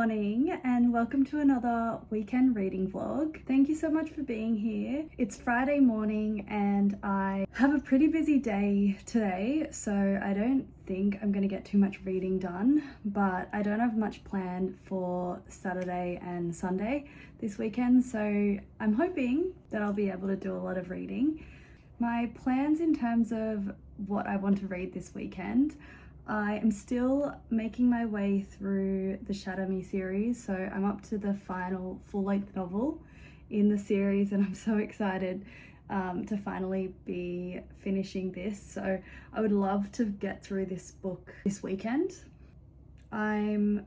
morning and welcome to another weekend reading vlog. Thank you so much for being here. It's Friday morning and I have a pretty busy day today, so I don't think I'm gonna get too much reading done, but I don't have much planned for Saturday and Sunday this weekend, so I'm hoping that I'll be able to do a lot of reading. My plans in terms of what I want to read this weekend, I am still making my way through the Shatter Me series, so I'm up to the final full-length novel in the series and I'm so excited to finally be finishing this. So I would love to get through this book this weekend. I'm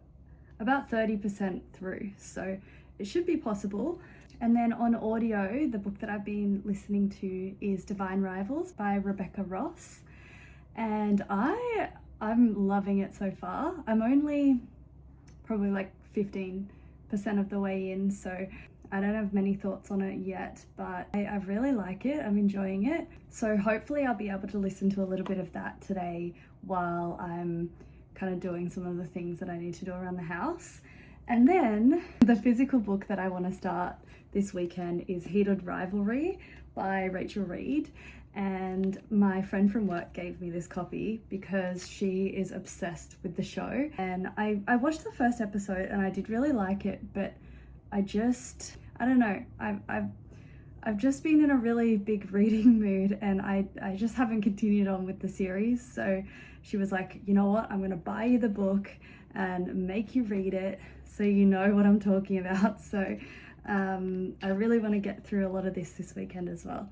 about 30% through, so it should be possible. And then on audio, the book that I've been listening to is Divine Rivals by Rebecca Ross, and I'm loving it so far. I'm only probably like 15% of the way in, so I don't have many thoughts on it yet, but I really like it. I'm enjoying it. So hopefully I'll be able to listen to a little bit of that today while I'm kind of doing some of the things that I need to do around the house. And then the physical book that I want to start this weekend is Heated Rivalry by Rachel Reed. And my friend from work gave me this copy because she is obsessed with the show. And I watched the first episode and I did really like it, but I don't know, I've just been in a really big reading mood and I just haven't continued on with the series. So she was like, you know what, I'm gonna buy you the book and make you read it so you know what I'm talking about. So I really want to get through a lot of this weekend as well.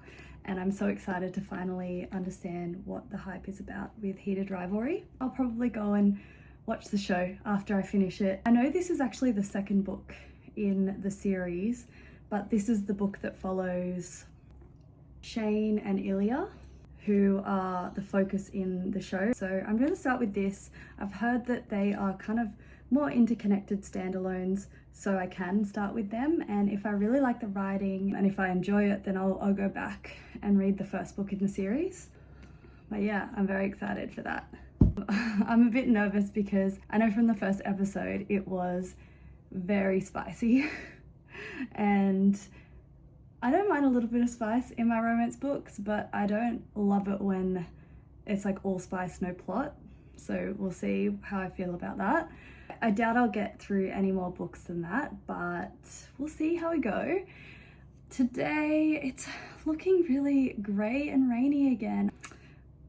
And I'm so excited to finally understand what the hype is about with Heated Rivalry. I'll probably go and watch the show after I finish it. I know this is actually the second book in the series, but this is the book that follows Shane and Ilya, who are the focus in the show. So I'm going to start with this. I've heard that they are kind of more interconnected standalones, so I can start with them, and if I really like the writing and if I enjoy it, then I'll go back and read the first book in the series. But yeah, I'm very excited for that. I'm a bit nervous because I know from the first episode it was very spicy and I don't mind a little bit of spice in my romance books, but I don't love it when it's like all spice, no plot. So we'll see how I feel about that. I doubt I'll get through any more books than that, but we'll see how we go. Today, it's looking really grey and rainy again.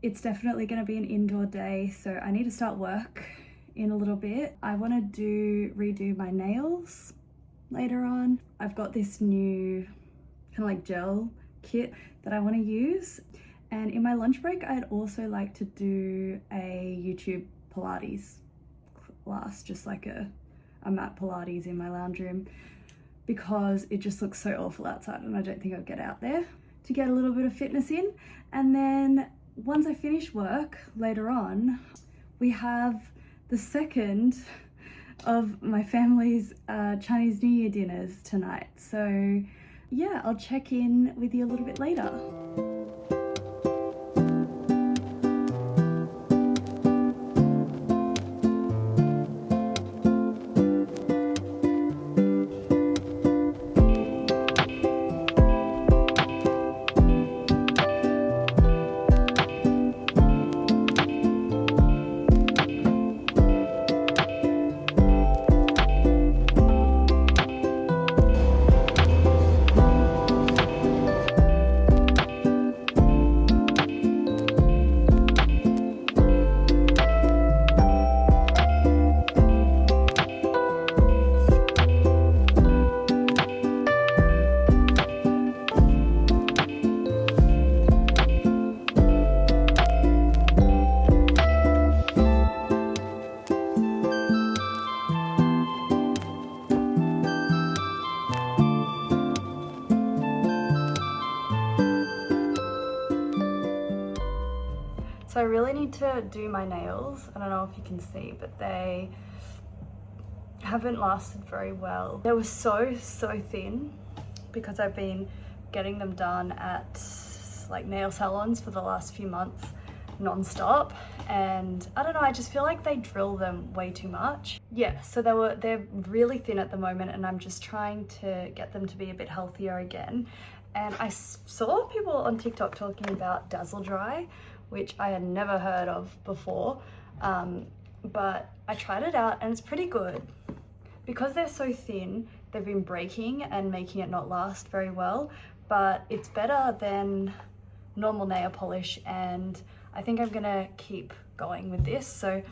It's definitely going to be an indoor day, so I need to start work in a little bit. I want to redo my nails later on. I've got this new kind of like gel kit that I want to use. And in my lunch break, I'd also like to do a YouTube Pilates class, just like a mat Pilates in my lounge room, because it just looks so awful outside and I don't think I'll get out there to get a little bit of fitness in. And then once I finish work later on, we have the second of my family's Chinese New Year dinners tonight. So yeah, I'll check in with you a little bit later. So I really need to do my nails. I don't know if you can see, but they haven't lasted very well. They were so thin because I've been getting them done at like nail salons for the last few months, non-stop, and I don't know, I just feel like they drill them way too much. Yeah, so they're really thin at the moment, and I'm just trying to get them to be a bit healthier again. And I saw people on TikTok talking about Dazzle Dry, which I had never heard of before, but I tried it out and it's pretty good. Because they're so thin, they've been breaking and making it not last very well, but it's better than normal nail polish, and I think I'm gonna keep going with this. So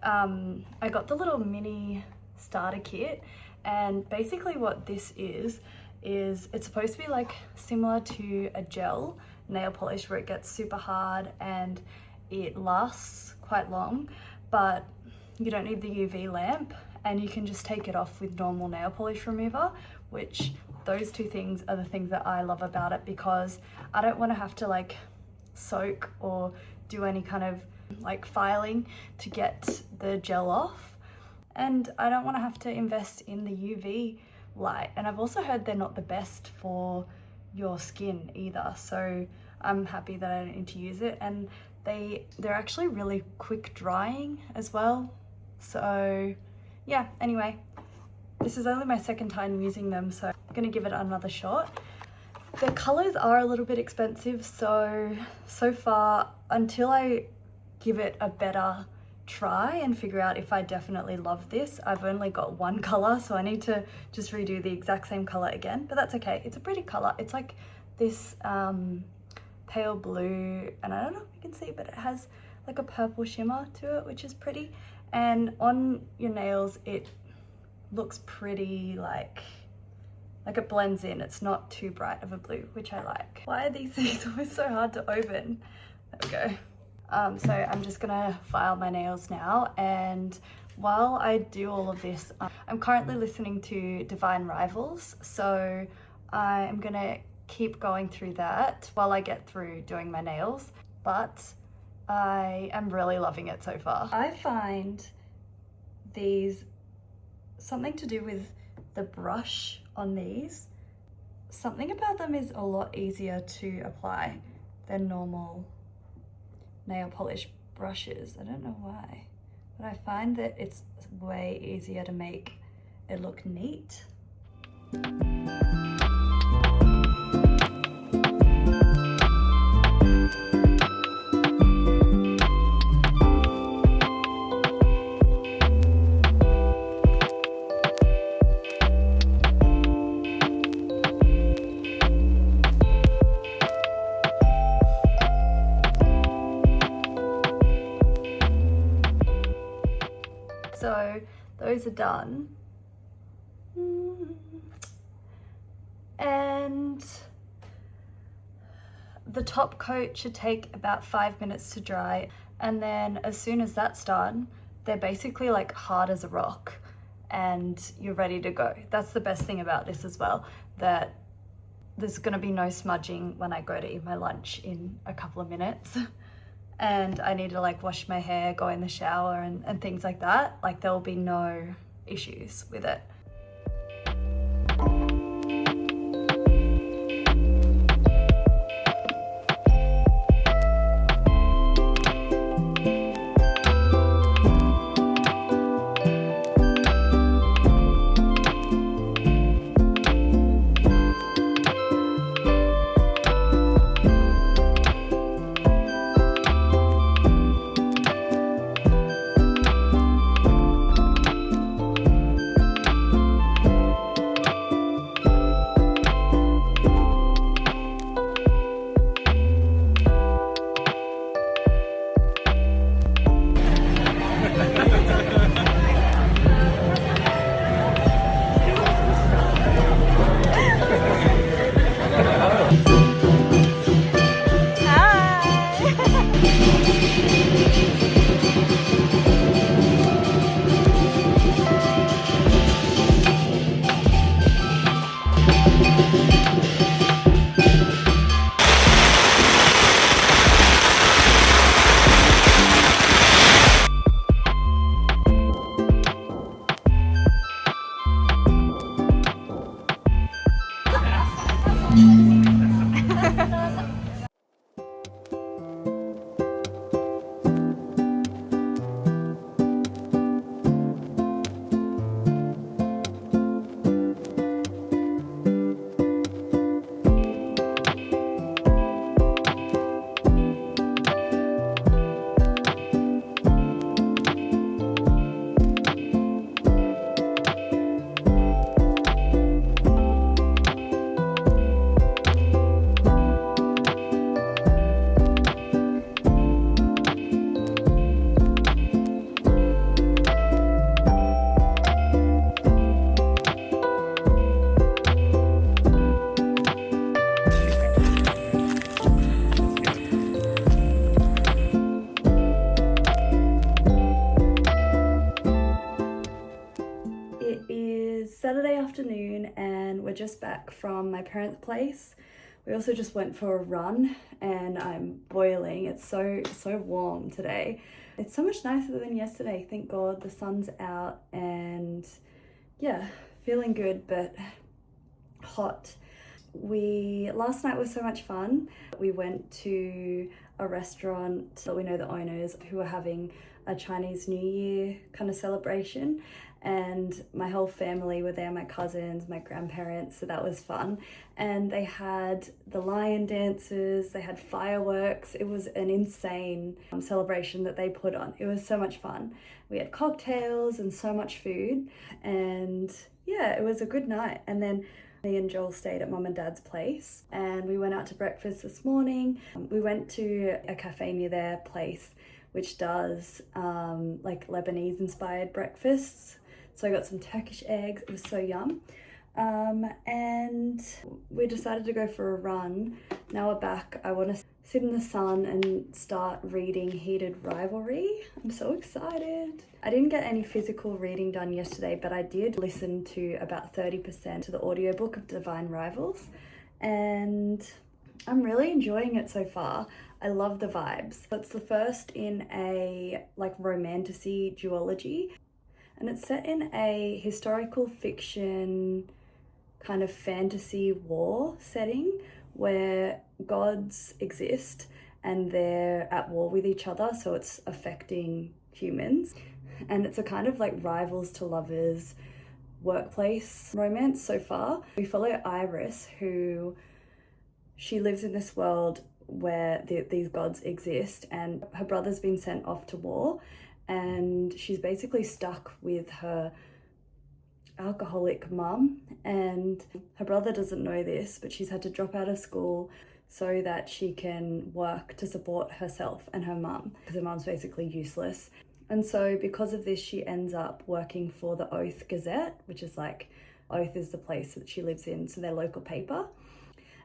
I got the little mini starter kit, and basically what this is it's supposed to be like similar to a gel nail polish where it gets super hard and it lasts quite long, but you don't need the UV lamp, and you can just take it off with normal nail polish remover, which those two things are the things that I love about it, because I don't want to have to like soak or do any kind of like filing to get the gel off, and I don't want to have to invest in the UV light, and I've also heard they're not the best for your skin either, so I'm happy that I don't need to use it. And they're actually really quick drying as well. So yeah, anyway, this is only my second time using them, so I'm gonna give it another shot. The colors are a little bit expensive, so far, until I give it a better try and figure out if I definitely love this, I've only got one color, so I need to just redo the exact same color again, but that's okay. It's a pretty color. It's like this pale blue, and I don't know if you can see, but it has like a purple shimmer to it, which is pretty. And on your nails, it looks pretty like it blends in. It's not too bright of a blue, which I like. Why are these things always so hard to open? There we go. So I'm just gonna file my nails now, and while I do all of this, I'm currently listening to Divine Rivals, so I'm gonna keep going through that while I get through doing my nails, but I am really loving it so far. I find these, something to do with the brush on these, something about them is a lot easier to apply than normal nail polish brushes. I don't know why, but I find that it's way easier to make it look neat. So those are done. And the top coat should take about 5 minutes to dry. And then as soon as that's done, they're basically like hard as a rock and you're ready to go. That's the best thing about this as well, that there's gonna be no smudging when I go to eat my lunch in a couple of minutes. And I need to like wash my hair, go in the shower and things like that. Like there will be no issues with it. afternoon and we're just back from my parents' place. We also just went for a run and I'm boiling. It's so warm today. It's so much nicer than yesterday. Thank God the sun's out and yeah, feeling good but hot. Last night was so much fun. We went to a restaurant that we know the owners, who are having a Chinese New Year kind of celebration, and my whole family were there, my cousins, my grandparents, so that was fun. And they had the lion dances, they had fireworks. It was an insane celebration that they put on. It was so much fun. We had cocktails and so much food, and yeah, it was a good night. And then me and Joel stayed at Mum and Dad's place and we went out to breakfast this morning. We went to a cafe near their place which does like Lebanese inspired breakfasts. So I got some Turkish eggs, it was so yum. And we decided to go for a run. Now we're back. I want to sit in the sun and start reading Heated Rivalry. I'm so excited. I didn't get any physical reading done yesterday, but I did listen to about 30% to the audiobook of Divine Rivals, and I'm really enjoying it so far. I love the vibes. It's the first in a like romantasy duology, and it's set in a historical fiction kind of fantasy war setting where gods exist and they're at war with each other, so it's affecting humans. And it's a kind of like rivals to lovers workplace romance so far. We follow Iris, who she lives in this world where these gods exist, and her brother's been sent off to war and she's basically stuck with her alcoholic mum, and her brother doesn't know this, but she's had to drop out of school so that she can work to support herself and her mum, because her mum's basically useless. And so because of this, she ends up working for the Oath Gazette, which is like, Oath is the place that she lives in, so their local paper.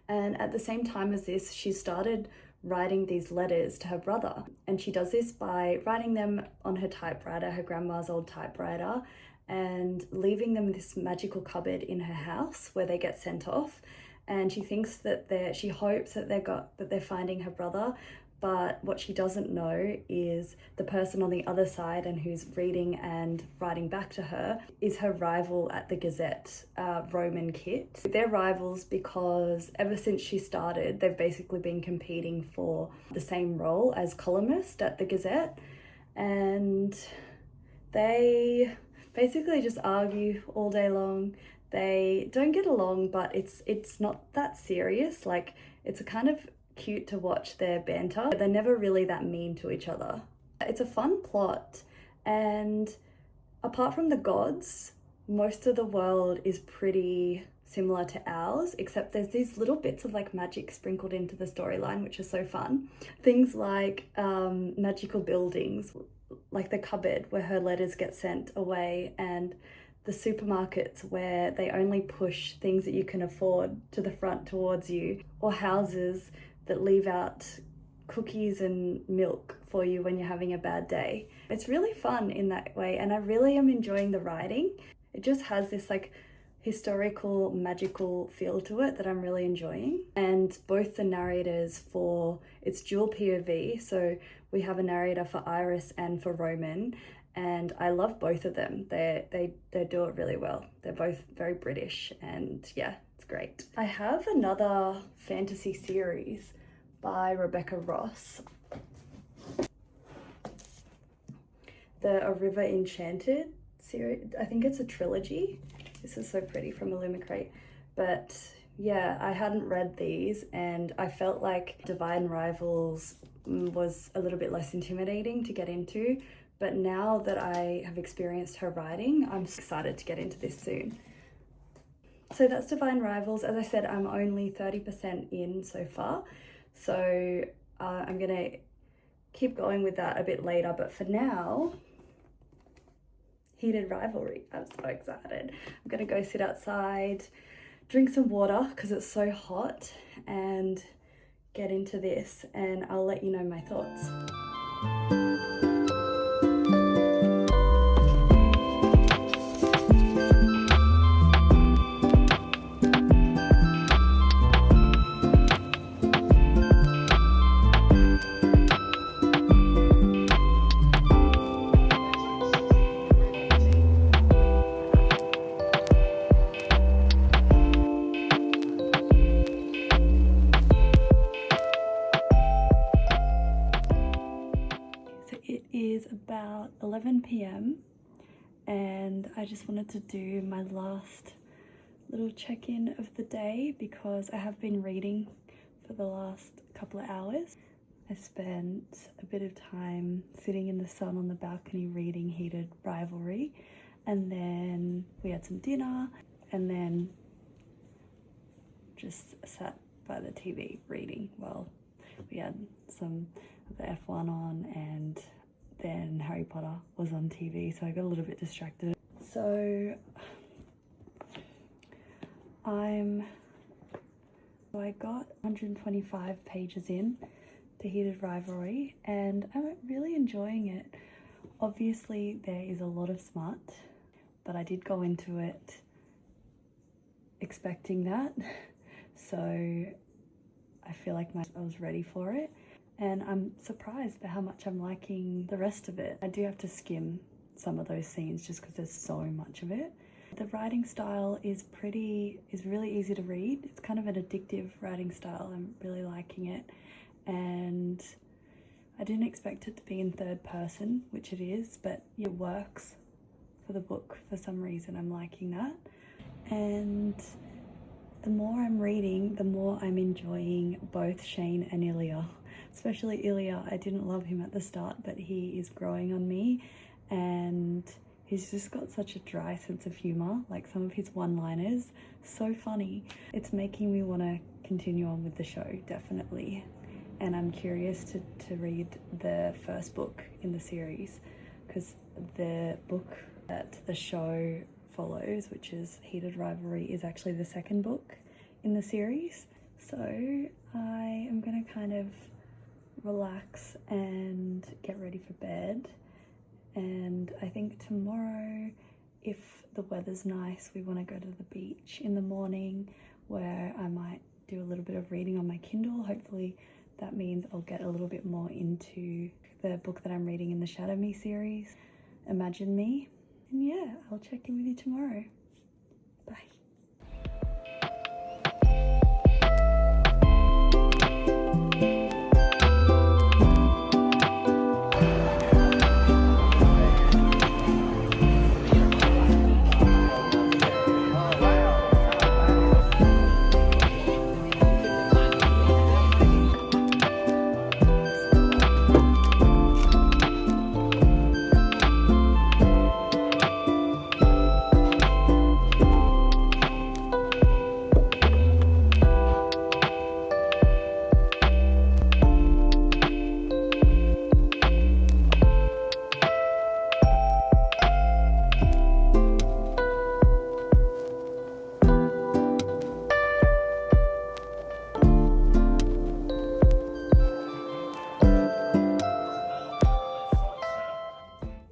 And at the same time as this, she started writing these letters to her brother. And she does this by writing them on her typewriter, her grandma's old typewriter, and leaving them in this magical cupboard in her house where they get sent off. And she thinks that she hopes that they're finding her brother, but what she doesn't know is the person on the other side and who's reading and writing back to her is her rival at the Gazette, Roman Kit. They're rivals because ever since she started, they've basically been competing for the same role as columnist at the Gazette, and they basically just argue all day long. They don't get along, but it's not that serious. Like, it's a kind of cute to watch their banter. They're never really that mean to each other. It's a fun plot, and apart from the gods, most of the world is pretty similar to ours, except there's these little bits of like magic sprinkled into the storyline, which is so fun. Things like magical buildings, like the cupboard where her letters get sent away, and the supermarkets where they only push things that you can afford to the front towards you, or houses that leave out cookies and milk for you when you're having a bad day. It's really fun in that way, and I really am enjoying the writing. It just has this like historical, magical feel to it that I'm really enjoying. And both the narrators it's dual POV, so we have a narrator for Iris and for Roman, and I love both of them. They do it really well. They're both very British, and yeah, it's great. I have another fantasy series by Rebecca Ross, the A River Enchanted series. I think it's a trilogy. This is so pretty from Illumicrate. But yeah, I hadn't read these and I felt like Divine Rivals was a little bit less intimidating to get into. But now that I have experienced her writing, I'm excited to get into this soon. So that's Divine Rivals. As I said, I'm only 30% in so far. So I'm gonna keep going with that a bit later. But for now, Heated Rivalry. I'm so excited. I'm gonna go sit outside, drink some water because it's so hot, and get into this, and I'll let you know my thoughts. is about 11 p.m. and I just wanted to do my last little check-in of the day because I have been reading for the last couple of hours. I spent a bit of time sitting in the sun on the balcony reading Heated Rivalry, and then we had some dinner and then just sat by the TV reading while we had some of the F1 on, and then Harry Potter was on TV, so I got a little bit distracted. So I got 125 pages in to Heated Rivalry and I'm really enjoying it. Obviously there is a lot of smut, but I did go into it expecting that, so I feel like I was ready for it, and I'm surprised by how much I'm liking the rest of it. I do have to skim some of those scenes just because there's so much of it. The writing style is really easy to read. It's kind of an addictive writing style. I'm really liking it, and I didn't expect it to be in third person, which it is, but it works for the book for some reason. I'm liking that, and the more I'm reading, the more I'm enjoying both Shane and Ilya. Especially Ilya. I didn't love him at the start, but he is growing on me, and he's just got such a dry sense of humor. Like some of his one-liners, so funny. It's making me want to continue on with the show, definitely. And I'm curious to read the first book in the series, because the book that the show follows, which is Heated Rivalry, is actually the second book in the series. So I am gonna kind of relax and get ready for bed. And I think tomorrow, if the weather's nice, we want to go to the beach in the morning, where I might do a little bit of reading on my Kindle. Hopefully that means I'll get a little bit more into the book that I'm reading in the Shadow Me series, Imagine Me. And yeah, I'll check in with you tomorrow. Bye.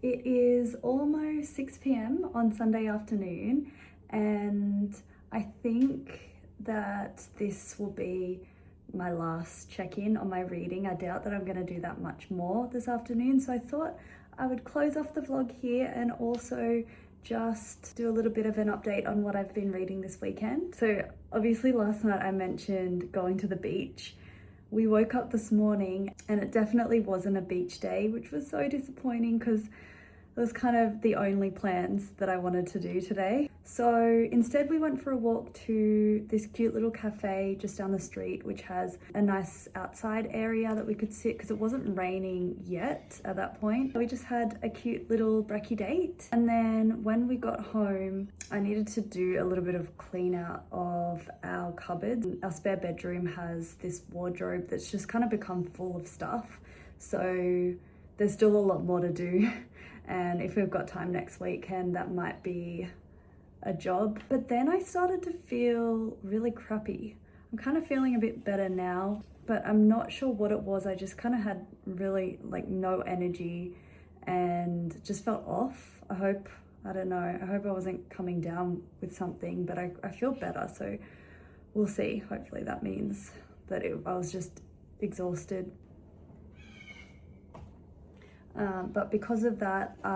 It is almost 6 p.m. on Sunday afternoon, and I think that this will be my last check-in on my reading. I doubt that I'm going to do that much more this afternoon, so I thought I would close off the vlog here and also just do a little bit of an update on what I've been reading this weekend. So obviously last night I mentioned going to the beach. We woke up this morning and it definitely wasn't a beach day, which was so disappointing because it was kind of the only plans that I wanted to do today. So instead we went for a walk to this cute little cafe just down the street, which has a nice outside area that we could sit because it wasn't raining yet at that point. We just had a cute little brekkie date. And then when we got home, I needed to do a little bit of clean out of our cupboards. Our spare bedroom has this wardrobe that's just kind of become full of stuff. So there's still a lot more to do. And if we've got time next weekend, that might be a job. But then I started to feel really crappy. I'm kind of feeling a bit better now, but I'm not sure what it was. I just kind of had really no energy and just felt off. I hope I wasn't coming down with something, but I feel better. So we'll see. Hopefully that means that I was just exhausted. But because of that, all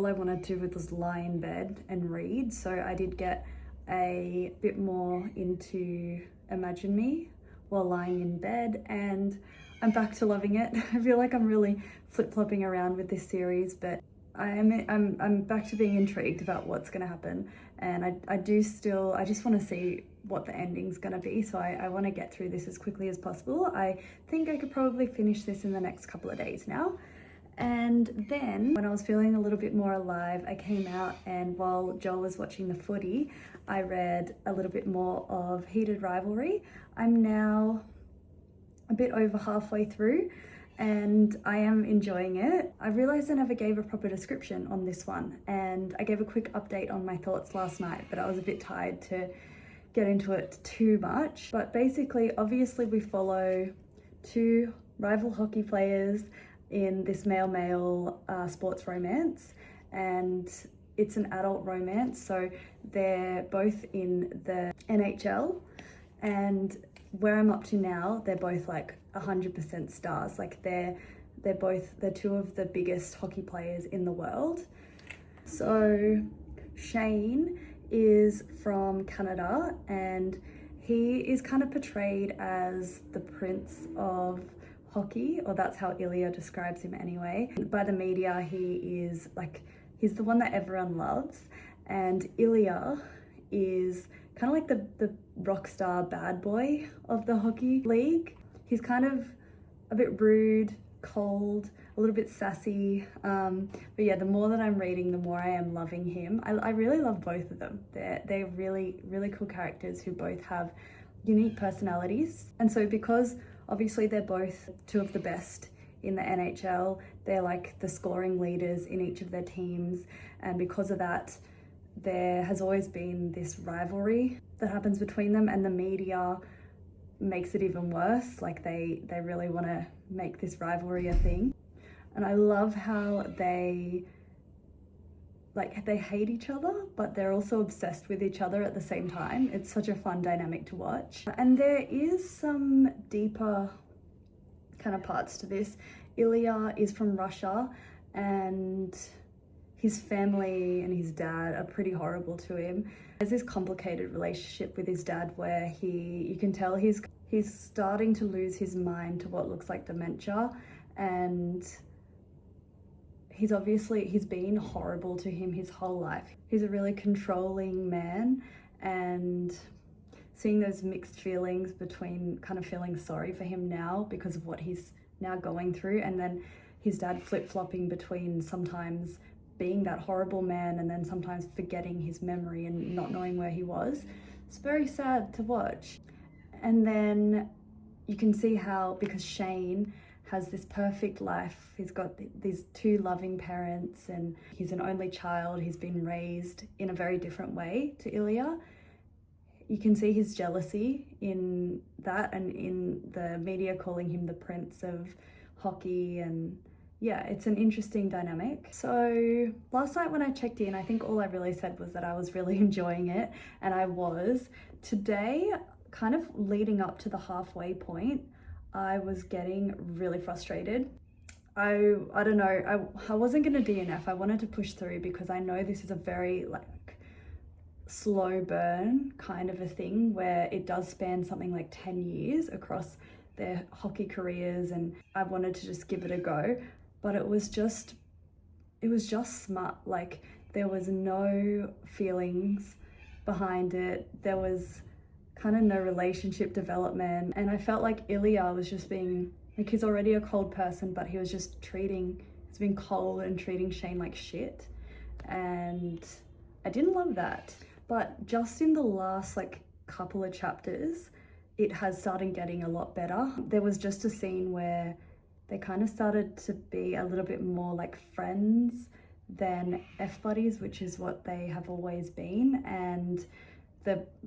I wanted to do was lie in bed and read. So I did get a bit more into Imagine Me, while lying in bed, and I'm back to loving it. I feel like I'm really flip-flopping around with this series, but I'm back to being intrigued about what's going to happen, and I just want to see what the ending's going to be, so I want to get through this as quickly as possible. I think I could probably finish this in the next couple of days now. And then when I was feeling a little bit more alive, I came out, and while Joel was watching the footy, I read a little bit more of Heated Rivalry. I'm now a bit over halfway through and I am enjoying it. I realized I never gave a proper description on this one, and I gave a quick update on my thoughts last night, but I was a bit tired to get into it too much. But basically, obviously we follow two rival hockey players in this male-male sports romance, and it's an adult romance, so they're both in the NHL, and where I'm up to now, they're both like 100% stars. Like they're two of the biggest hockey players in the world. So Shane is from Canada, and he is kind of portrayed as the prince of hockey, or that's how Ilya describes him anyway. By the media, he's the one that everyone loves, and Ilya is kind of like the rock star bad boy of the hockey league. He's kind of a bit rude, cold, a little bit sassy. But yeah, the more that I'm reading, the more I am loving him. I really love both of them. They're really, really cool characters who both have unique personalities. And so because obviously they're both two of the best in the NHL, they're like the scoring leaders in each of their teams. And because of that, there has always been this rivalry that happens between them, and the media makes it even worse. Like they really want to make this rivalry a thing. And I love how they hate each other, but they're also obsessed with each other at the same time. It's such a fun dynamic to watch. And there is some deeper kind of parts to this. Ilya is from Russia, and his family and his dad are pretty horrible to him. There's this complicated relationship with his dad where you can tell he's starting to lose his mind to what looks like dementia, and he's been horrible to him his whole life. He's a really controlling man, and seeing those mixed feelings between kind of feeling sorry for him now because of what he's now going through, and then his dad flip-flopping between sometimes being that horrible man and then sometimes forgetting his memory and not knowing where he was. It's very sad to watch. And then you can see how, because Shane has this perfect life, he's got these two loving parents, and he's an only child, he's been raised in a very different way to Ilya. You can see his jealousy in that, and in the media calling him the prince of hockey, and yeah, it's an interesting dynamic. So last night when I checked in, I think all I really said was that I was really enjoying it, and I was. Today, kind of leading up to the halfway point, I was getting really frustrated. I don't know, I wasn't gonna DNF. I wanted to push through because I know this is a very slow burn kind of a thing where it does span something like 10 years across their hockey careers, and I wanted to just give it a go. But it was just smart. Like there was no feelings behind it. There was kind of no relationship development. And I felt like Ilya was just being, like, he's already a cold person, but he was just he's being cold and treating Shane like shit. And I didn't love that. But just in the last couple of chapters, it has started getting a lot better. There was just a scene where they kind of started to be a little bit more like friends than F-buddies, which is what they have always been. And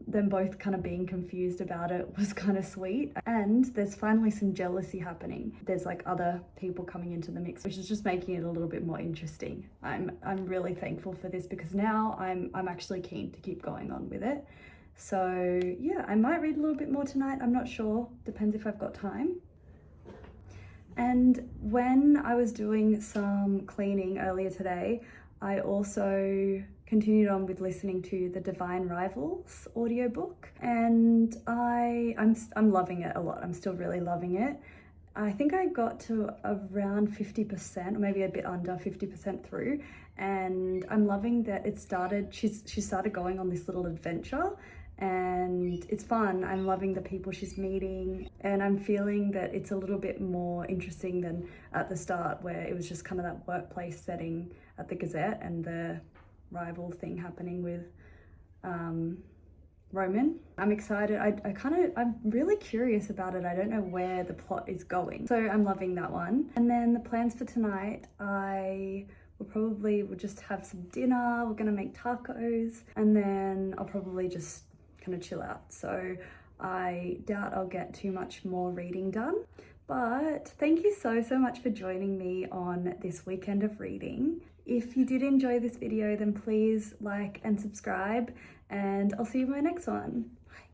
them both kind of being confused about it was kind of sweet. And there's finally some jealousy happening. There's other people coming into the mix, which is just making it a little bit more interesting. I'm really thankful for this because now I'm actually keen to keep going on with it. So yeah, I might read a little bit more tonight. I'm not sure, depends if I've got time. And when I was doing some cleaning earlier today, I also continued on with listening to the Divine Rivals audiobook, and I'm loving it a lot. I'm still really loving it. I think I got to around 50% or maybe a bit under 50% through, and I'm loving that it started, she started going on this little adventure, and it's fun. I'm loving the people she's meeting, and I'm feeling that it's a little bit more interesting than at the start, where it was just kind of that workplace setting at the Gazette and the rival thing happening with Roman. I'm excited. I'm really curious about it. I don't know where the plot is going, so I'm loving that one. And then the plans for tonight, we'll just have some dinner. We're gonna make tacos, and then I'll probably just kind of chill out. So I doubt I'll get too much more reading done. But thank you so much for joining me on this weekend of reading. If you did enjoy this video, then please like and subscribe, and I'll see you in my next one. Bye.